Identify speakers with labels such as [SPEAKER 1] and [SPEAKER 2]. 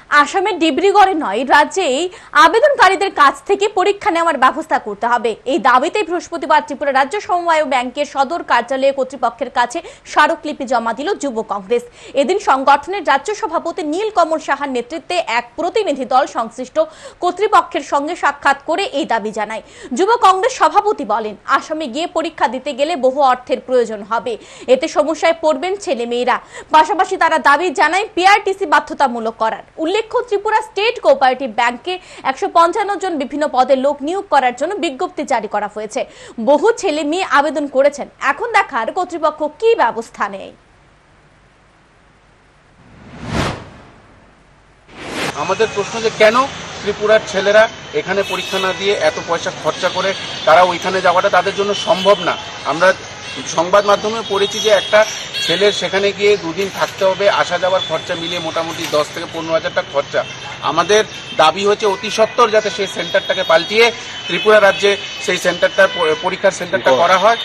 [SPEAKER 1] আসামের ডিব্রুগড়ে নয়, রাজ্যেই আবেদনকারীদের কাছ থেকে পরীক্ষা নেওয়ার ব্যবস্থা করতে হবে। এই দাবিতে বৃহস্পতিবার ত্রিপুরা রাজ্য সমবায় ব্যাংকের সদর কার্যালয়ে কর্তৃপক্ষের কাছে স্মারকলিপি জমা দিল যুব কংগ্রেস। এদিন সংগঠনের রাজ্য সভাপতি নীলকমল সাহার নেতৃত্বে এক প্রতিনিধি দল সংশ্লিষ্ট কর্তৃপক্ষের সঙ্গে সাক্ষাৎ করে এই দাবি জানায়। যুব কংগ্রেস সভাপতি বলেন, আসামে গিয়ে পরীক্ষা দিতে গেলে বহু অর্থের প্রয়োজন হবে, এতে সমস্যায় পড়বেন ছেলে মেয়েরা। পাশাপাশি তারা দাবি জানায় পিআরটিসি বাধ্যতামূলক করার। উল্লেখ্য, ত্রিপুরা স্টেট কোঅপারেটিভ ব্যাংকে 155 জন বিভিন্ন পদে লোক নিয়োগ করার জন্য বিজ্ঞপ্তি জারি করা হয়েছে। বহু ছেলে মেয়ে আবেদন করেছেন। এখন দেখার কর্তৃপক্ষ কি ব্যবস্থা নেয়।
[SPEAKER 2] আমাদের প্রশ্ন যে কেন ত্রিপুরার ছেলেরা এখানে পরীক্ষা না দিয়ে এত পয়সা খরচা করে তারা ওইখানে যাওয়াটা তাদের জন্য সম্ভব না। আমরা সংবাদ মাধ্যমে পড়েছি যে একটা ছেলের সেখানে গিয়ে দুদিন থাকতে হবে, আসা যাওয়ার খরচা মিলিয়ে মোটামুটি 10 থেকে 15 হাজার টাকা খরচা। আমাদের দাবি হচ্ছে অতি সত্বর যাতে সেই সেন্টারটাকে পাল্টিয়ে ত্রিপুরা রাজ্যে সেই সেন্টারটা পরীক্ষার সেন্টারটা করা হয়।